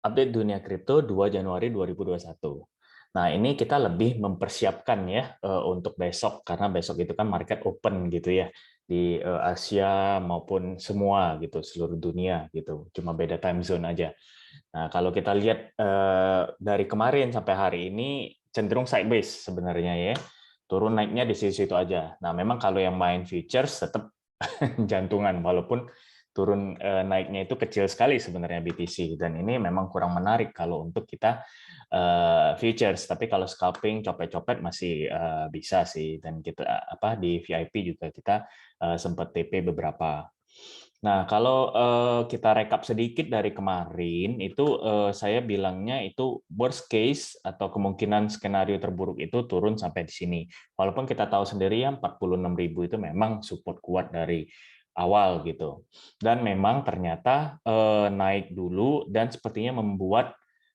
Update dunia kripto 2 Januari 2021. Nah, ini kita lebih mempersiapkan ya untuk besok karena besok itu kan market open gitu ya di Asia maupun semua gitu, seluruh dunia gitu. Cuma beda time zone aja. Nah, kalau kita lihat dari kemarin sampai hari ini cenderung sideways sebenarnya ya. Turun naiknya di situ-situ aja. Nah, memang kalau yang main futures tetap jantungan walaupun turun naiknya itu kecil sekali sebenarnya BTC dan ini memang kurang menarik kalau untuk kita futures, tapi kalau scalping copet-copet masih bisa sih dan kita apa di VIP juga kita sempat TP beberapa. Nah, kalau kita rekap sedikit dari kemarin itu saya bilangnya itu worst case atau kemungkinan skenario terburuk itu turun sampai di sini. Walaupun kita tahu sendiri ya 46.000 itu memang support kuat dari awal gitu. Dan memang ternyata naik dulu dan sepertinya membuat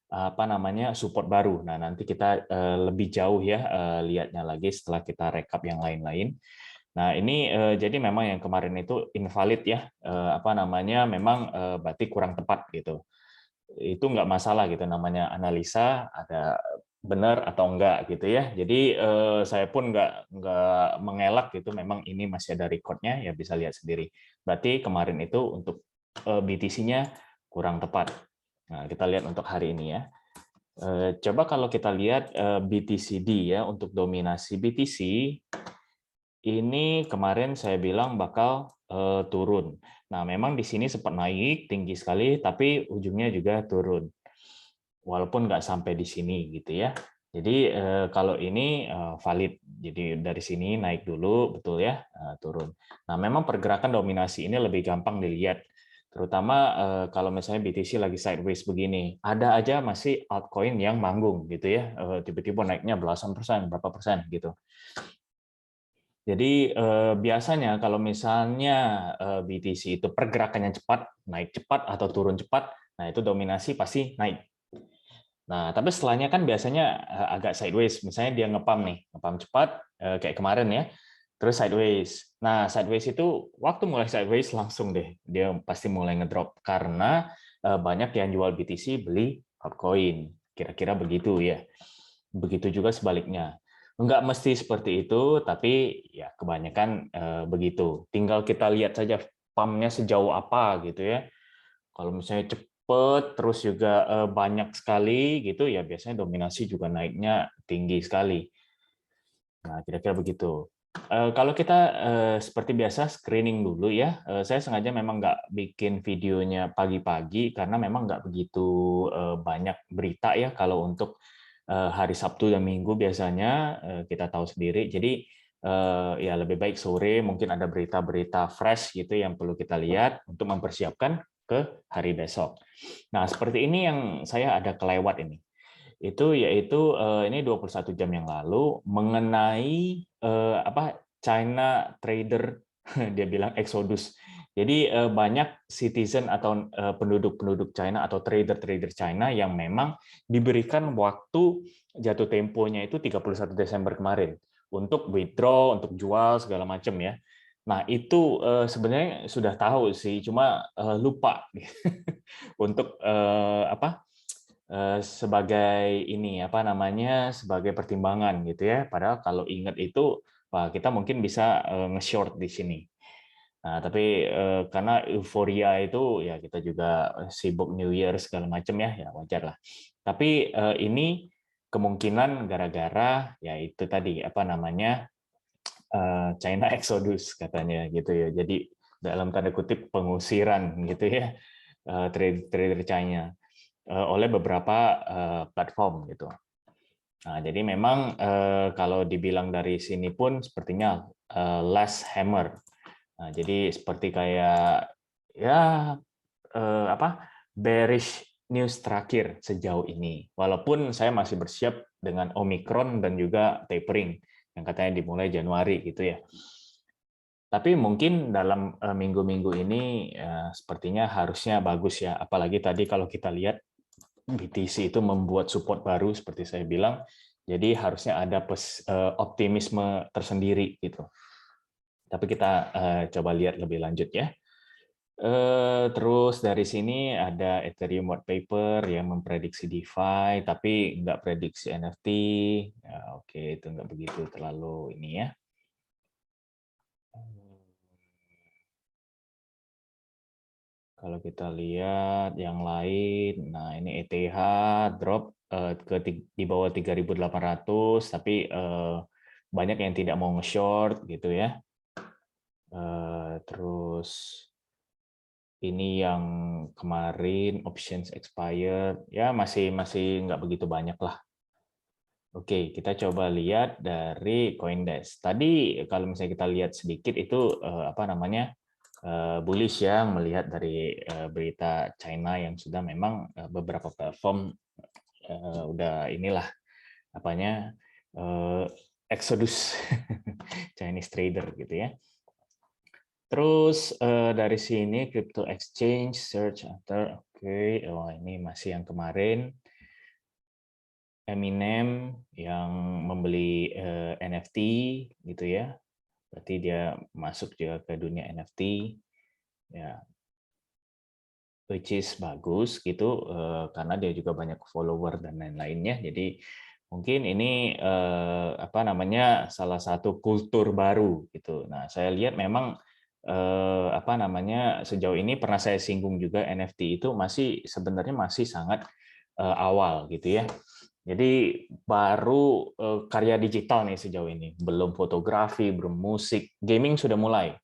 apa namanya support baru. Nah, nanti kita lebih jauh ya lihatnya lagi setelah kita rekap yang lain-lain. Nah, ini jadi memang yang kemarin itu invalid ya, apa namanya, memang berarti kurang tepat gitu. Itu nggak masalah gitu, namanya analisa, ada benar atau enggak gitu ya. Jadi saya pun nggak mengelak gitu, memang ini masih ada recordnya, ya bisa lihat sendiri. Berarti kemarin itu untuk BTC-nya kurang tepat. Nah, kita lihat untuk hari ini ya. Coba kalau kita lihat BTCD ya, untuk dominasi BTC, ini kemarin saya bilang bakal turun. Nah, memang di sini sempat naik tinggi sekali, tapi ujungnya juga turun. Walaupun nggak sampai di sini gitu ya. Jadi kalau ini valid. Jadi dari sini naik dulu, betul ya, turun. Nah, memang pergerakan dominasi ini lebih gampang dilihat. Terutama kalau misalnya BTC lagi sideways begini, ada aja masih altcoin yang manggung gitu ya, tiba-tiba naiknya belasan persen, berapa persen gitu. Jadi biasanya kalau misalnya BTC itu pergerakannya cepat, naik cepat atau turun cepat, nah itu dominasi pasti naik. Nah, tapi setelahnya kan biasanya agak sideways. Misalnya dia ngepump nih, ngepump cepat kayak kemarin ya, terus sideways. Nah, sideways itu waktu mulai sideways langsung deh dia pasti mulai ngedrop karena banyak yang jual BTC beli altcoin. Kira-kira begitu ya. Begitu juga sebaliknya. Enggak mesti seperti itu, tapi ya kebanyakan begitu. Tinggal kita lihat saja pumpnya sejauh apa gitu ya. Kalau misalnya cepet, terus juga banyak sekali gitu ya biasanya dominasi juga naiknya tinggi sekali. Nah, kira-kira begitu. Kalau kita seperti biasa screening dulu ya. Saya sengaja memang nggak bikin videonya pagi-pagi karena memang nggak begitu banyak berita ya kalau untuk hari Sabtu dan Minggu biasanya kita tahu sendiri. Jadi ya lebih baik sore mungkin ada berita-berita fresh gitu yang perlu kita lihat untuk mempersiapkan ke hari besok. Nah, seperti ini yang saya ada kelewat ini. Itu yaitu ini 21 jam yang lalu mengenai apa China trader dia bilang exodus. Jadi banyak citizen atau penduduk-penduduk China atau trader-trader China yang memang diberikan waktu jatuh temponya itu 31 Desember kemarin untuk withdraw, untuk jual segala macam ya. Nah, itu sebenarnya sudah tahu sih, cuma lupa untuk apa sebagai ini apa namanya sebagai pertimbangan gitu ya. Padahal kalau ingat itu, wah kita mungkin bisa nge-short di sini. Nah, tapi karena euforia itu ya kita juga sibuk New Year segala macam ya, ya wajar lah. Tapi ini kemungkinan gara-gara ya itu tadi apa namanya China Exodus katanya gitu ya. Jadi dalam tanda kutip pengusiran gitu ya trader China oleh beberapa platform gitu. Nah, jadi memang kalau dibilang dari sini pun sepertinya last hammer. Nah, jadi seperti kayak ya apa bearish news terakhir sejauh ini. Walaupun saya masih bersiap dengan Omicron dan juga tapering yang katanya dimulai Januari gitu ya. Tapi mungkin dalam minggu-minggu ini sepertinya harusnya bagus ya. Apalagi tadi kalau kita lihat BTC itu membuat support baru seperti saya bilang, jadi harusnya ada optimisme tersendiri gitu. Tapi kita coba lihat lebih lanjut ya. Terus dari sini ada Ethereum white paper yang memprediksi DeFi, tapi nggak prediksi NFT. Ya, oke, itu nggak begitu terlalu ini ya. Kalau kita lihat yang lain, nah ini ETH drop ke di bawah 3.800, tapi banyak yang tidak mau nge-short gitu ya. Terus ini yang kemarin options expired, ya masih nggak begitu banyak lah. Oke, kita coba lihat dari CoinDesk. Tadi kalau misalnya kita lihat sedikit itu apa namanya bullish ya, melihat dari berita China yang sudah memang beberapa platform udah inilah apanya exodus Chinese trader gitu ya. Terus dari sini crypto exchange search after, oke, oh ini masih yang kemarin. Eminem yang membeli NFT gitu ya, berarti dia masuk juga ke dunia NFT ya, which is bagus gitu karena dia juga banyak follower dan lain-lainnya. Jadi mungkin ini apa namanya salah satu kultur baru gitu. Nah saya lihat memang apa namanya sejauh ini pernah saya singgung juga NFT itu masih sebenarnya masih sangat awal gitu ya. Jadi baru karya digital nih sejauh ini, belum fotografi, belum musik, gaming sudah mulai.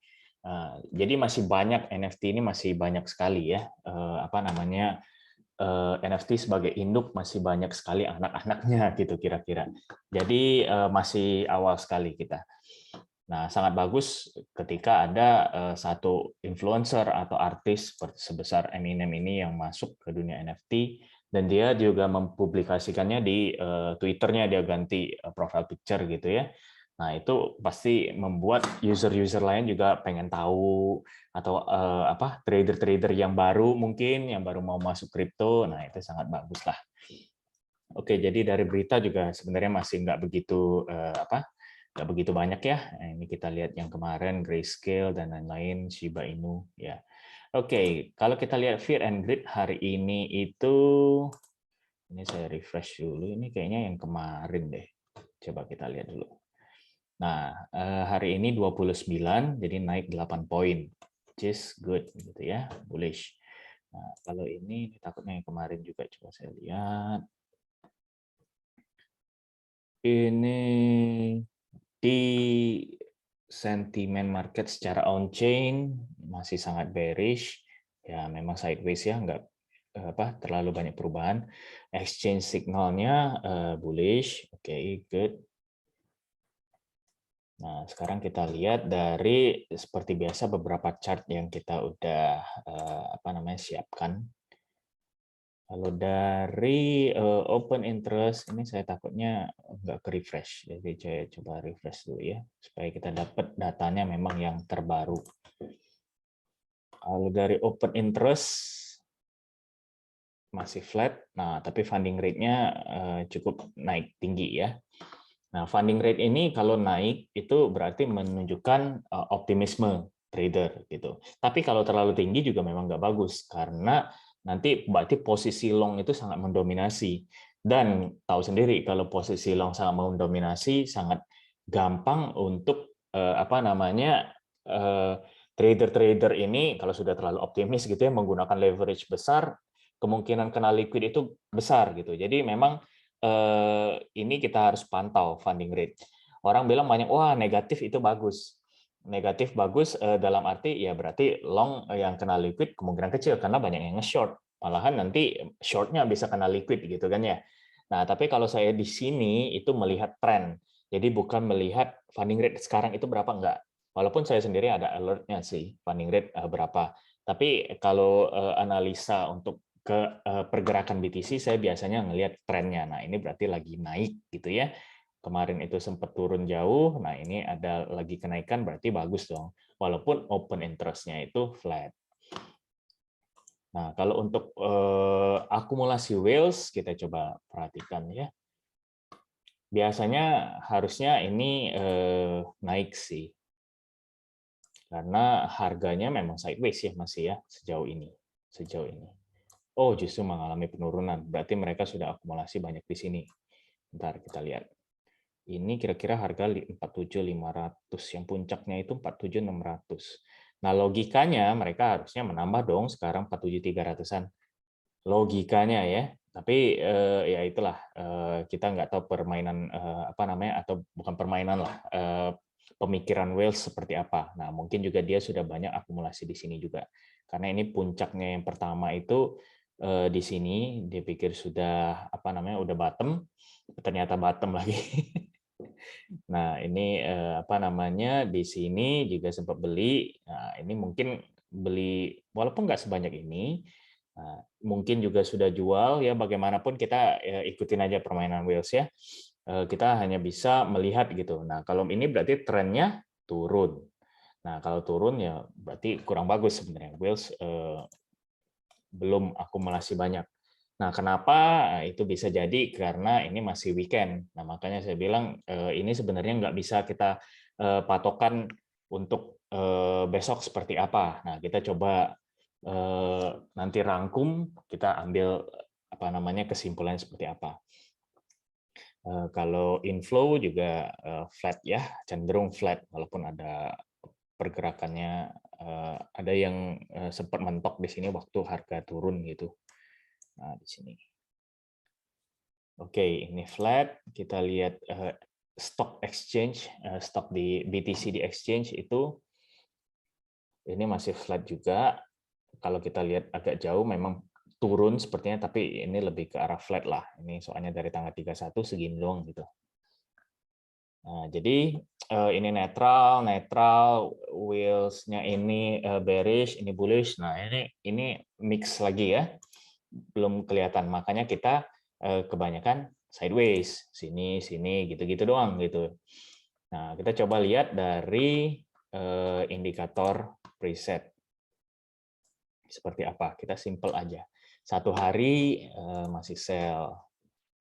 Jadi masih banyak NFT ini masih banyak sekali ya apa namanya NFT sebagai induk masih banyak sekali anak-anaknya gitu kira-kira. Jadi masih awal sekali kita. Nah, sangat bagus ketika ada satu influencer atau artis sebesar Eminem ini yang masuk ke dunia NFT dan dia juga mempublikasikannya di Twitter-nya, dia ganti profile picture gitu ya. Nah, itu pasti membuat user-user lain juga pengen tahu atau apa trader-trader yang baru mungkin yang baru mau masuk kripto. Nah, itu sangat bagus lah. Oke, jadi dari berita juga sebenarnya masih nggak begitu apa nggak begitu banyak ya. Ini kita lihat yang kemarin Grayscale dan lain-lain, Shiba Inu ya. Oke, kalau kita lihat Fear and Greed hari ini itu ini saya refresh dulu. Ini kayaknya yang kemarin deh. Coba kita lihat dulu. Nah, hari ini 29 jadi naik 8 poin. Which is good gitu ya, bullish. Nah, kalau ini takutnya yang kemarin juga coba saya lihat. Ini di sentimen market secara on-chain masih sangat bearish, ya memang sideways ya, nggak apa terlalu banyak perubahan. Exchange signalnya bullish, oke, good. Nah, sekarang kita lihat dari seperti biasa beberapa chart yang kita udah apa namanya siapkan. Kalau dari open interest ini saya takutnya nggak ke refresh, jadi saya coba refresh dulu ya supaya kita dapat datanya memang yang terbaru. Kalau dari open interest masih flat, nah tapi funding rate-nya cukup naik tinggi ya. Nah funding rate ini kalau naik itu berarti menunjukkan optimisme trader gitu. Tapi kalau terlalu tinggi juga memang nggak bagus karena nanti berarti posisi long itu sangat mendominasi dan tahu sendiri kalau posisi long sangat mendominasi sangat gampang untuk apa namanya trader-trader ini kalau sudah terlalu optimis gitu ya menggunakan leverage besar kemungkinan kena liquid itu besar gitu. Jadi memang ini kita harus pantau funding rate. Orang bilang banyak wah negatif itu bagus. Negatif bagus dalam arti ya berarti long yang kena liquid kemungkinan kecil karena banyak yang nge-short. Malahan nanti shortnya bisa kena liquid gitu kan ya. Nah, tapi kalau saya di sini itu melihat tren. Jadi bukan melihat funding rate sekarang itu berapa enggak. Walaupun saya sendiri ada alertnya sih funding rate berapa. Tapi kalau analisa untuk ke pergerakan BTC saya biasanya ngelihat trennya. Nah, ini berarti lagi naik gitu ya. Kemarin itu sempat turun jauh, nah ini ada lagi kenaikan berarti bagus dong. Walaupun open interest-nya itu flat. Nah, kalau untuk akumulasi whales kita coba perhatikan ya. Biasanya harusnya ini naik sih. karena harganya memang sideways ya masih ya sejauh ini. Oh, justru mengalami penurunan. Berarti mereka sudah akumulasi banyak di sini. Bentar kita lihat. Ini kira-kira harga 47.500, yang puncaknya itu 47.600. Nah, logikanya mereka harusnya menambah dong sekarang 47.300-an. Logikanya ya. Tapi ya itulah, kita nggak tahu permainan apa namanya, atau bukan permainan lah, pemikiran Wales seperti apa. Nah, mungkin juga dia sudah banyak akumulasi di sini juga. Karena ini puncaknya yang pertama itu di sini dia pikir sudah apa namanya, udah bottom, ternyata bottom lagi. Nah, ini apa namanya, di sini juga sempat beli. Nah, ini mungkin beli walaupun nggak sebanyak ini, nah, mungkin juga sudah jual ya. Bagaimanapun kita ikutin aja permainan Wales ya. Kita hanya bisa melihat gitu. Nah, kalau ini berarti trennya turun. Nah, kalau turun ya berarti kurang bagus sebenarnya. Wales belum akumulasi banyak. Nah, kenapa? Nah, itu bisa jadi karena ini masih weekend. Nah, makanya saya bilang ini sebenarnya nggak bisa kita patokan untuk besok seperti apa. Nah, kita coba nanti rangkum, kita ambil apa namanya kesimpulannya seperti apa. Kalau inflow juga flat ya, cenderung flat walaupun ada pergerakannya, ada yang sempat mentok di sini waktu harga turun gitu. Nah, di sini. Oke, ini flat. Kita lihat stock exchange, stok di BTC di exchange itu ini masih flat juga. Kalau kita lihat agak jauh memang turun sepertinya, tapi ini lebih ke arah flat lah. Ini soalnya dari tanggal 31 segini doang gitu. Nah, jadi ini netral, wheels-nya ini bearish, ini bullish. Nah, ini mix lagi ya. Belum kelihatan. Makanya kita kebanyakan sideways, sini, sini, gitu-gitu doang gitu. Nah, kita coba lihat dari indikator preset. Seperti apa? Kita simple aja. 1 hari masih sell.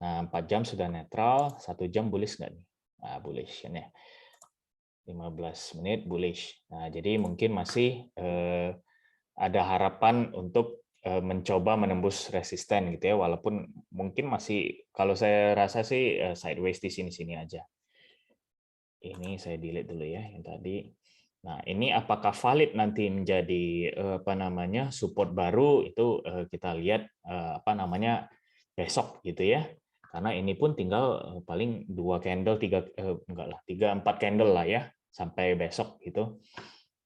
Nah, 4 jam sudah netral, 1 jam bullish nggak nih? Nah, bullish ya. 15 menit bullish. Nah, jadi mungkin masih ada harapan untuk mencoba menembus resisten gitu ya, walaupun mungkin masih kalau saya rasa sih sideways di sini-sini aja. Ini saya delete dulu ya yang tadi. Nah, ini apakah valid nanti menjadi apa namanya support baru itu kita lihat apa namanya besok gitu ya. Karena ini pun tinggal paling 2 candle, 3 enggak lah, 3 4 candle lah ya sampai besok gitu.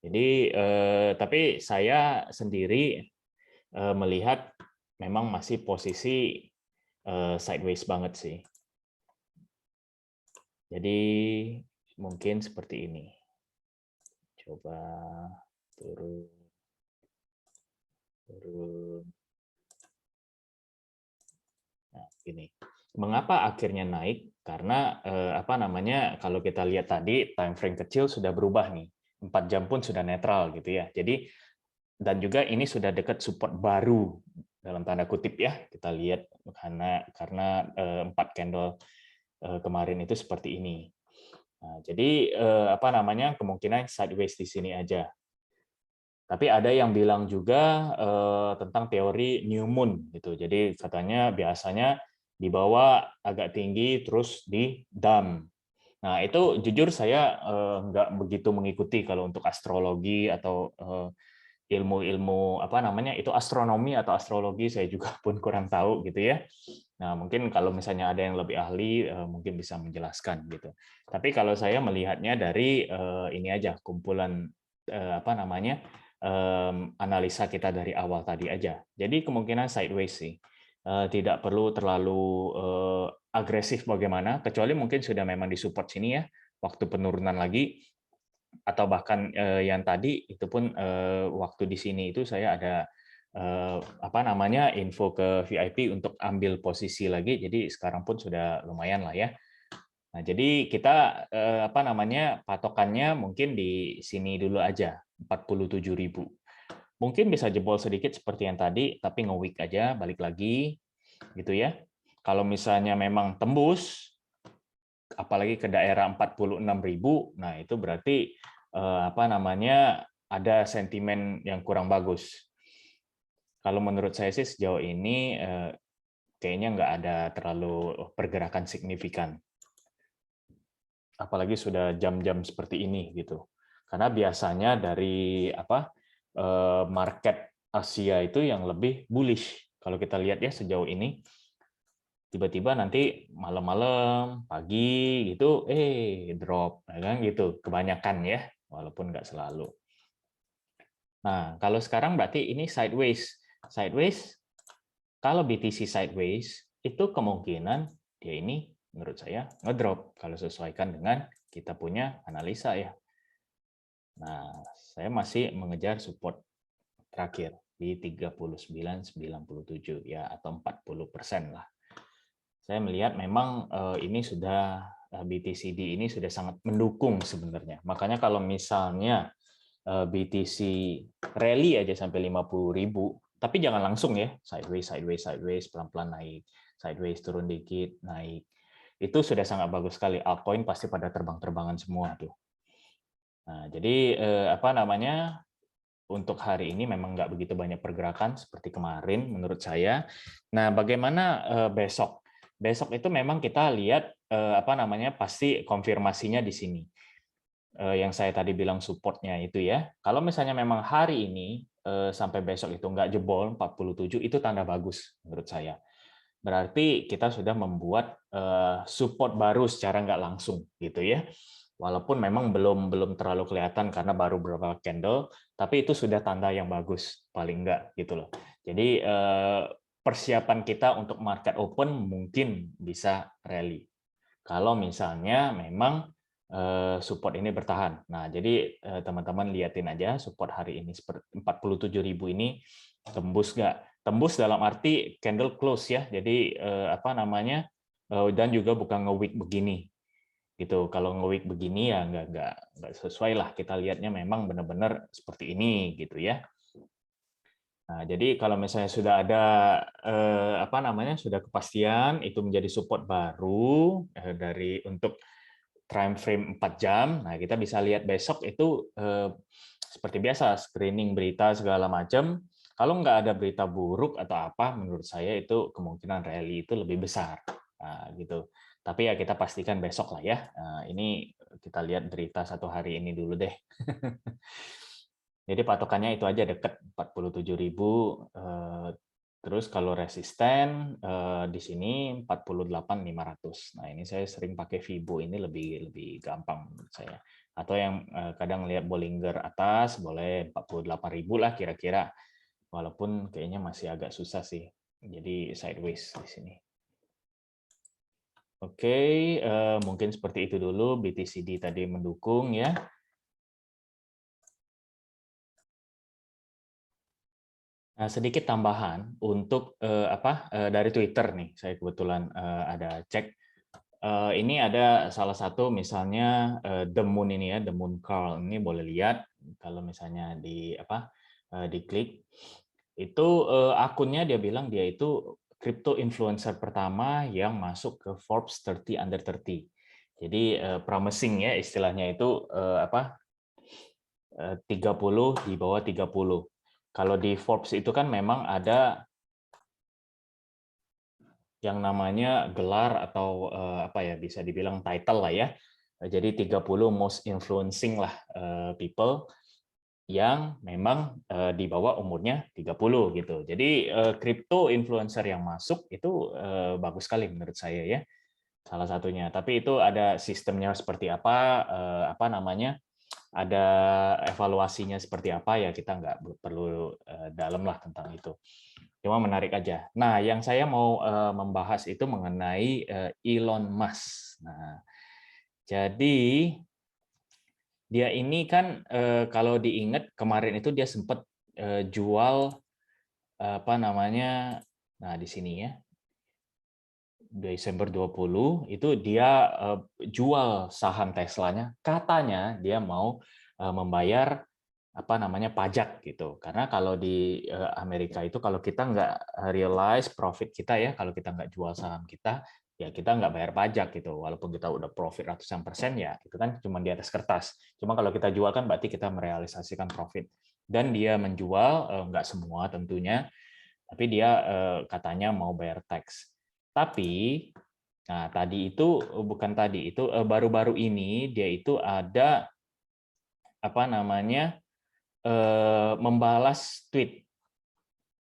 Jadi tapi saya sendiri melihat memang masih posisi sideways banget sih. Jadi mungkin seperti ini. Coba turun. Nah, ini. Mengapa akhirnya naik? Karena apa namanya? Kalau kita lihat tadi time frame kecil sudah berubah nih. 4 jam pun sudah netral gitu ya. Jadi dan juga ini sudah dekat support baru dalam tanda kutip ya. Kita lihat karena 4 candle kemarin itu seperti ini. Nah, jadi apa namanya? Kemungkinan sideways di sini aja. Tapi ada yang bilang juga tentang teori new moon gitu. Jadi katanya biasanya dibawa agak tinggi terus di dump. Nah, itu jujur saya nggak begitu mengikuti kalau untuk astrologi atau ilmu-ilmu apa namanya itu astronomi atau astrologi saya juga pun kurang tahu gitu ya. Nah, mungkin kalau misalnya ada yang lebih ahli mungkin bisa menjelaskan gitu. Tapi kalau saya melihatnya dari ini aja kumpulan apa namanya analisa kita dari awal tadi aja. Jadi kemungkinan sideways sih. Tidak perlu terlalu agresif bagaimana, kecuali mungkin sudah memang disupport sini ya, waktu penurunan lagi, atau bahkan yang tadi itu pun waktu di sini itu saya ada apa namanya info ke VIP untuk ambil posisi lagi, jadi sekarang pun sudah lumayan lah ya. Nah, jadi kita apa namanya patokannya mungkin di sini dulu aja 47.000. Mungkin bisa jebol sedikit seperti yang tadi, tapi nge-weak aja, balik lagi gitu ya. Kalau misalnya memang tembus apalagi ke daerah 46.000, nah itu berarti apa namanya ada sentimen yang kurang bagus. Kalau menurut saya sih sejauh ini kayaknya nggak ada terlalu pergerakan signifikan. Apalagi sudah jam-jam seperti ini gitu. Karena biasanya dari market Asia itu yang lebih bullish. Kalau kita lihat ya sejauh ini, tiba-tiba nanti malam-malam, pagi gitu, drop, ya kan gitu. Kebanyakan ya, walaupun nggak selalu. Nah, kalau sekarang berarti ini sideways. Sideways, kalau BTC sideways, itu kemungkinan dia ini menurut saya ngedrop kalau sesuaikan dengan kita punya analisa ya. Nah, saya masih mengejar support terakhir di 39,97 ya, atau 40% lah. Saya melihat memang ini sudah BTCD ini sudah sangat mendukung sebenarnya. Makanya kalau misalnya BTC rally aja sampai 50.000, tapi jangan langsung ya, sideways, sideways, sideways, pelan-pelan naik, sideways turun dikit, naik. Itu sudah sangat bagus sekali. Altcoin pasti pada terbang-terbangan semua tuh. Nah, jadi untuk hari ini memang nggak begitu banyak pergerakan seperti kemarin menurut saya. Nah, bagaimana besok? Besok itu memang kita lihat pasti konfirmasinya di sini. Yang saya tadi bilang supportnya itu ya. Kalau misalnya memang hari ini sampai besok itu nggak jebol 47, itu tanda bagus menurut saya. Berarti kita sudah membuat support baru secara nggak langsung gitu ya. Walaupun memang belum terlalu kelihatan karena baru beberapa candle, tapi itu sudah tanda yang bagus paling nggak gitu loh. Jadi persiapan kita untuk market open mungkin bisa rally. Kalau misalnya memang support ini bertahan. Nah, jadi teman-teman lihatin aja support hari ini 47.000 ini tembus nggak? Tembus dalam arti candle close ya. Jadi dan juga bukan nge-wick begini gitu. Kalau nge-wick begini ya nggak sesuai lah. Kita lihatnya memang benar-benar seperti ini gitu ya. Nah, jadi kalau misalnya sudah ada sudah kepastian itu menjadi support baru untuk time frame 4 jam. Nah, kita bisa lihat besok itu seperti biasa screening berita segala macam. Kalau nggak ada berita buruk atau apa, menurut saya itu kemungkinan rally itu lebih besar. Nah, gitu. Tapi ya kita pastikan besok lah ya. Nah, ini kita lihat berita satu hari ini dulu deh. Jadi patokannya itu aja dekat 47.000. Terus kalau resisten di sini 48.500. Nah, ini saya sering pakai Fibo, ini lebih gampang menurut saya. Atau yang kadang lihat Bollinger atas boleh 48.000 lah kira-kira. Walaupun kayaknya masih agak susah sih. Jadi sideways di sini. Oke, mungkin seperti itu dulu. BTCD tadi mendukung ya. Nah, sedikit tambahan untuk dari Twitter nih, saya kebetulan ada cek. Ini ada salah satu misalnya The Moon ini ya, The Moon Carl ini boleh lihat kalau misalnya diklik itu akunnya dia bilang dia itu crypto influencer pertama yang masuk ke Forbes 30 under 30. Jadi promising ya istilahnya itu 30 di bawah 30. Kalau di Forbes itu kan memang ada yang namanya gelar atau bisa dibilang title lah ya. Jadi 30 most influencing lah people yang memang di bawah umurnya 30 gitu. Jadi crypto influencer yang masuk itu bagus sekali menurut saya ya. Salah satunya. Tapi itu ada sistemnya seperti apa ada evaluasinya seperti apa ya, kita nggak perlu dalam lah tentang itu. Cuma menarik aja. Nah, yang saya mau membahas itu mengenai Elon Musk. Nah, jadi dia ini kan kalau diingat kemarin itu dia sempat jual nah di sini ya. Desember 20 itu dia jual saham Teslanya, katanya dia mau membayar pajak gitu. Karena kalau di Amerika itu kalau kita nggak realize profit kita ya, kalau kita nggak jual saham kita, ya kita nggak bayar pajak gitu. Walaupun kita udah profit ratusan persen, ya itu kan cuma di atas kertas. Cuma kalau kita jual kan berarti kita merealisasikan profit. Dan dia menjual, nggak semua tentunya, tapi dia katanya mau bayar tax. Tapi, nah tadi itu, bukan tadi, itu baru-baru ini dia itu ada, apa namanya, membalas tweet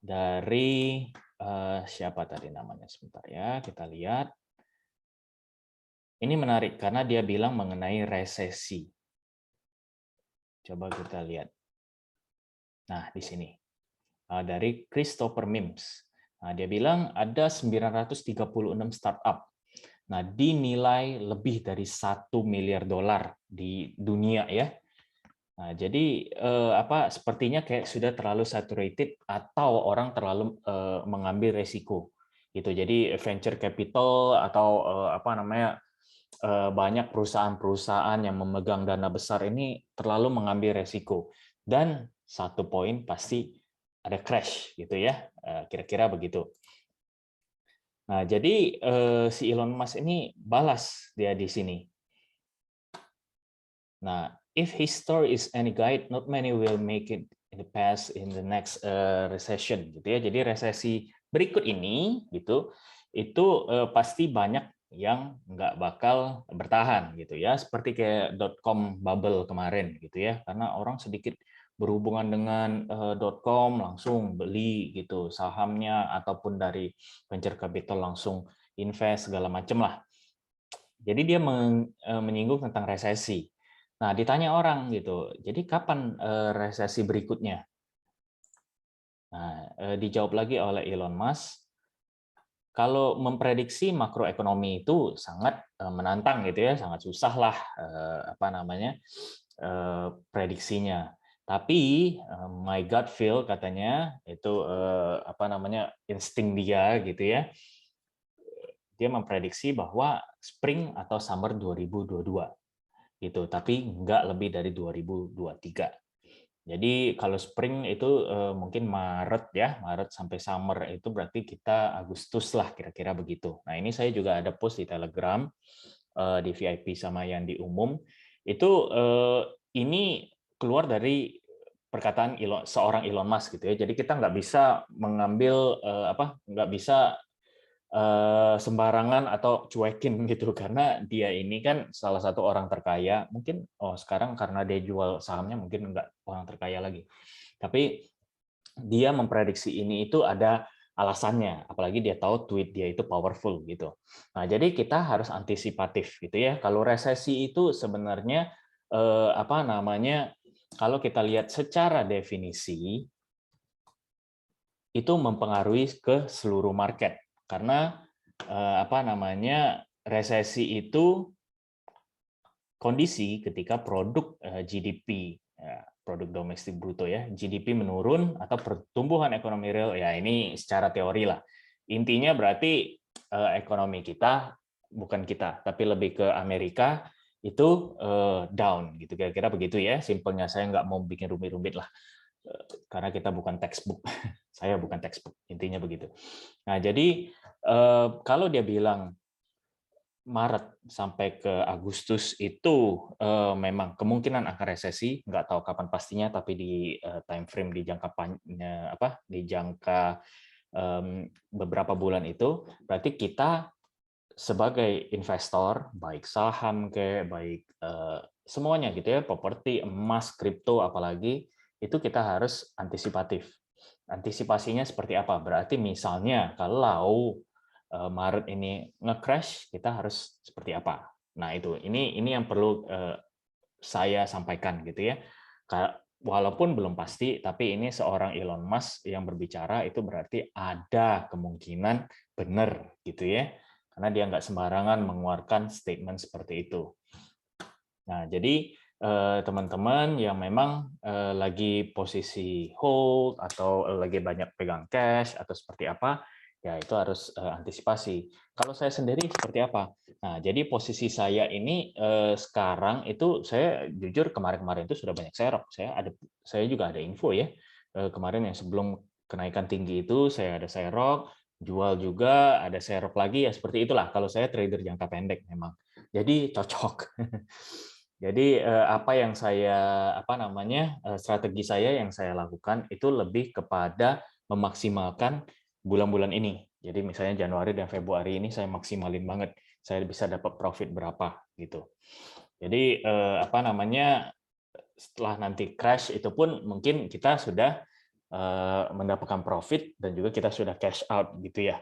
dari, siapa tadi namanya, sebentar ya, kita lihat. Ini menarik karena dia bilang mengenai resesi. Coba kita lihat. Nah, di sini. Dari Christopher Mims. Nah, dia bilang ada 936 startup. Nah, dinilai lebih dari 1 miliar dolar di dunia ya. Nah, jadi sepertinya kayak sudah terlalu saturated atau orang terlalu mengambil resiko gitu. Jadi venture capital atau banyak perusahaan-perusahaan yang memegang dana besar ini terlalu mengambil resiko, dan satu poin pasti ada crash gitu ya, kira-kira begitu. Nah, jadi si Elon Musk ini balas dia di sini. Nah, if his story is any guide, not many will make it in the past in the next recession gitu ya. Jadi resesi berikut ini gitu, itu pasti banyak yang nggak bakal bertahan gitu ya, seperti kayak .com bubble kemarin gitu ya, karena orang sedikit berhubungan dengan .com langsung beli gitu sahamnya, ataupun dari venture capital langsung invest segala macam lah. Jadi dia menyinggung tentang resesi. Nah, ditanya orang gitu, jadi kapan resesi berikutnya? Nah, dijawab lagi oleh Elon Musk, kalau memprediksi makroekonomi itu sangat menantang gitu ya, sangat susah lah prediksinya. Tapi my gut feel katanya itu insting dia gitu ya. Dia memprediksi bahwa spring atau summer 2022 gitu, tapi nggak lebih dari 2023. Jadi kalau spring itu mungkin Maret ya, Maret sampai summer itu berarti kita Agustus lah kira-kira begitu. Nah, ini saya juga ada post di Telegram, di VIP sama yang di umum. Itu ini keluar dari perkataan seorang Elon Musk gitu ya. Jadi kita nggak bisa mengambil nggak bisa sembarangan atau cuekin gitu, karena dia ini kan salah satu orang terkaya, mungkin sekarang karena dia jual sahamnya mungkin nggak orang terkaya lagi, tapi dia memprediksi ini itu ada alasannya, apalagi dia tahu tweet dia itu powerful gitu. Nah, jadi kita harus antisipatif gitu ya. Kalau resesi itu sebenarnya kalau kita lihat secara definisi itu mempengaruhi ke seluruh market. Karena resesi itu kondisi ketika produk GDP, produk domestik bruto ya, GDP menurun atau pertumbuhan ekonomi real, ya ini secara teori lah. Intinya berarti ekonomi kita, bukan kita, tapi lebih ke Amerika itu down gitu, kira-kira begitu ya. Simpelnya, saya nggak mau bikin rumit-rumit lah, karena kita bukan textbook. Saya bukan textbook, intinya begitu. Nah, jadi kalau dia bilang Maret sampai ke Agustus itu memang kemungkinan akan resesi, nggak tahu kapan pastinya, tapi di time frame di jangka beberapa bulan itu, berarti kita sebagai investor, baik saham baik semuanya gitu ya, properti, emas, kripto, apalagi itu kita harus antisipatif. Antisipasinya seperti apa? Berarti misalnya kalau Maret ini nge-crash, kita harus seperti apa? Nah, ini yang perlu saya sampaikan gitu ya. Walaupun belum pasti, tapi ini seorang Elon Musk yang berbicara, itu berarti ada kemungkinan benar gitu ya. Karena dia nggak sembarangan mengeluarkan statement seperti itu. Nah, jadi teman-teman yang memang lagi posisi hold atau lagi banyak pegang cash atau seperti apa, ya itu harus antisipasi. Kalau saya sendiri seperti apa? Nah, jadi posisi saya ini sekarang itu, saya jujur kemarin-kemarin itu sudah banyak serok. Saya juga ada info ya. Kemarin yang sebelum kenaikan tinggi itu saya ada serok, jual juga, ada serok lagi, ya seperti itulah. Kalau saya trader jangka pendek memang. Jadi cocok. Jadi apa yang saya strategi saya yang saya lakukan itu lebih kepada memaksimalkan bulan-bulan ini. Jadi misalnya Januari dan Februari ini saya maksimalin banget. Saya bisa dapat profit berapa gitu. Jadi setelah nanti crash itu pun mungkin kita sudah mendapatkan profit dan juga kita sudah cash out gitu ya.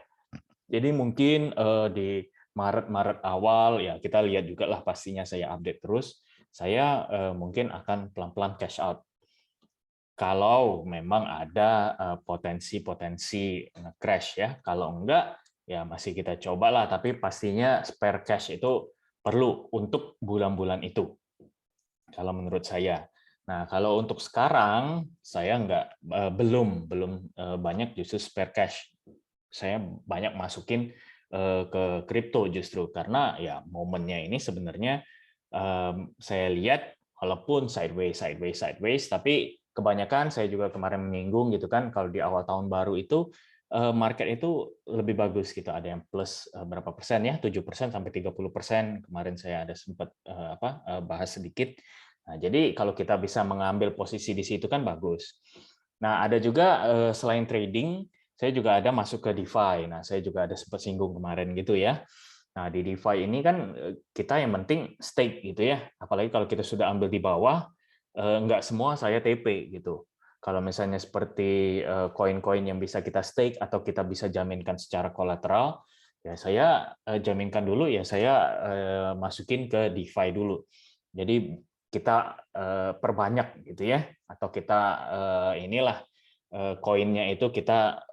Jadi mungkin di Maret awal ya kita lihat juga lah, pastinya saya update terus. Saya mungkin akan pelan-pelan cash out. Kalau memang ada potensi-potensi crash ya. Kalau enggak ya masih kita cobalah, tapi pastinya spare cash itu perlu untuk bulan-bulan itu. Kalau menurut saya. Nah, kalau untuk sekarang saya belum banyak justru spare cash. Saya banyak masukin ke kripto justru karena ya momennya ini sebenarnya saya lihat walaupun sideways, tapi kebanyakan saya juga kemarin menyinggung gitu kan, kalau di awal tahun baru itu market itu lebih bagus gitu, ada yang plus berapa persen ya, 7% sampai 30%. Kemarin saya ada sempat bahas sedikit. Nah, jadi kalau kita bisa mengambil posisi di situ kan bagus. Nah, ada juga selain trading, saya juga ada masuk ke DeFi. Nah, saya juga ada sempat singgung kemarin gitu ya. Nah, di DeFi ini kan kita yang penting stake gitu ya. Apalagi kalau kita sudah ambil di bawah, nggak semua saya TP gitu. Kalau misalnya seperti koin-koin yang bisa kita stake atau kita bisa jaminkan secara kolateral, ya saya jaminkan dulu, ya saya masukin ke DeFi dulu. Jadi kita perbanyak gitu ya, atau kita koinnya itu kita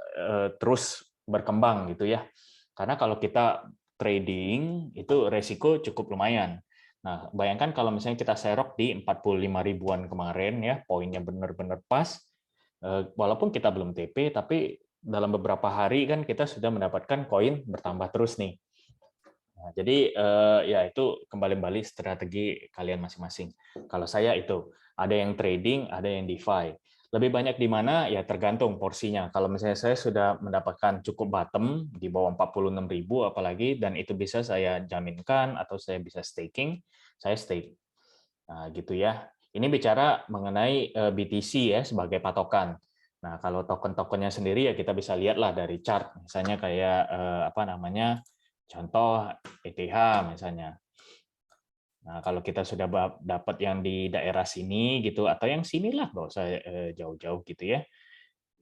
terus berkembang gitu ya. Karena kalau kita trading itu resiko cukup lumayan. Nah, bayangkan kalau misalnya kita serok di 45 ribuan kemarin ya, poinnya benar-benar pas. Walaupun kita belum TP, tapi dalam beberapa hari kan kita sudah mendapatkan koin bertambah terus nih. Nah, jadi ya itu kembali strategi kalian masing-masing. Kalau saya itu ada yang trading, ada yang DeFi. Lebih banyak di mana ya tergantung porsinya. Kalau misalnya saya sudah mendapatkan cukup bottom di bawah 46.000 apalagi, dan itu bisa saya jaminkan atau saya bisa staking, saya stake. Nah, gitu ya. Ini bicara mengenai BTC ya sebagai patokan. Nah, kalau token-tokennya sendiri ya kita bisa lihatlah dari chart. Misalnya kayak contoh ETH misalnya. Nah, kalau kita sudah dapat yang di daerah sini gitu atau yang sinilah, nggak usah jauh-jauh gitu ya.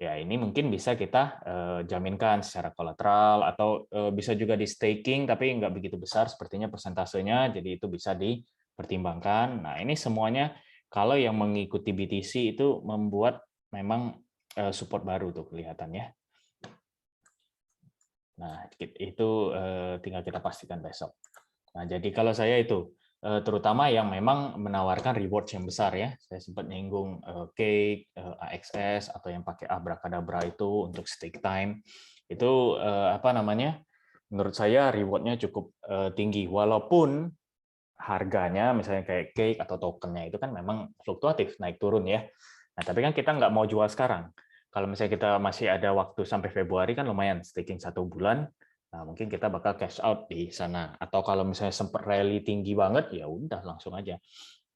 Ya, ini mungkin bisa kita jaminkan secara kolateral atau bisa juga di staking tapi nggak begitu besar sepertinya persentasenya, jadi itu bisa dipertimbangkan. Nah, ini semuanya kalau yang mengikuti BTC itu membuat memang support baru tuh kelihatannya. Nah, itu tinggal kita pastikan besok. Nah, jadi kalau saya itu terutama yang memang menawarkan reward yang besar ya. Saya sempat nyinggung Cake, AXS atau yang pakai Abracadabra itu untuk stake time. Itu menurut saya rewardnya cukup tinggi walaupun harganya misalnya kayak Cake atau tokennya itu kan memang fluktuatif, naik turun ya. Nah, tapi kan kita nggak mau jual sekarang. Kalau misalnya kita masih ada waktu sampai Februari kan lumayan, staking 1 bulan, nah mungkin kita bakal cash out di sana. Atau kalau misalnya sempat rally tinggi banget, ya udah langsung aja.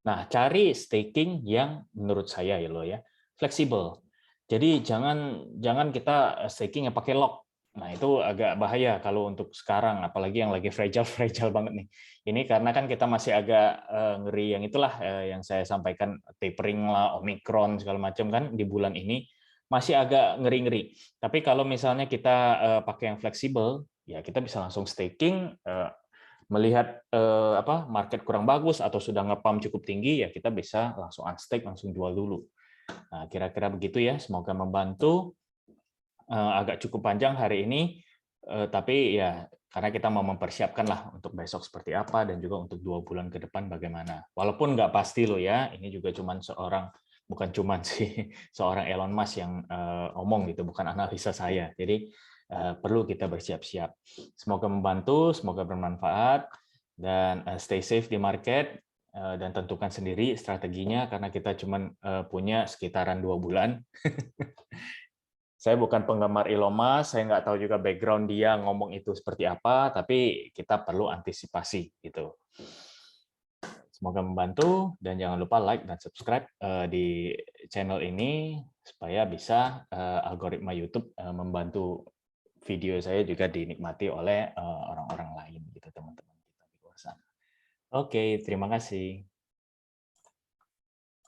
Nah, cari staking yang menurut saya ya lo ya, fleksibel. Jadi jangan kita staking yang pakai lock. Nah, itu agak bahaya kalau untuk sekarang, apalagi yang lagi fragile banget nih. Ini karena kan kita masih agak ngeri yang itulah yang saya sampaikan, tapering lah, Omicron segala macam kan di bulan ini masih agak ngeri-ngeri. Tapi kalau misalnya kita pakai yang fleksibel, ya kita bisa langsung staking, melihat market kurang bagus atau sudah ngepump cukup tinggi, ya kita bisa langsung unstake, langsung jual dulu. Nah, kira-kira begitu ya. Semoga membantu. Agak cukup panjang hari ini, tapi ya karena kita mau mempersiapkan lah untuk besok seperti apa dan juga untuk 2 bulan ke depan bagaimana. Walaupun nggak pasti loh ya, ini juga bukan cuman sih seorang Elon Musk yang omong gitu, bukan analisa saya. Jadi perlu kita bersiap-siap. Semoga membantu, semoga bermanfaat, dan stay safe di market, dan tentukan sendiri strateginya karena kita cuma punya sekitaran 2 bulan. Saya bukan penggemar Elon Musk, saya nggak tahu juga background dia ngomong itu seperti apa, tapi kita perlu antisipasi gitu. Semoga membantu dan jangan lupa like dan subscribe di channel ini supaya bisa algoritma YouTube membantu video saya juga dinikmati oleh orang-orang lain gitu teman-teman kita di luar sana. Oke, terima kasih.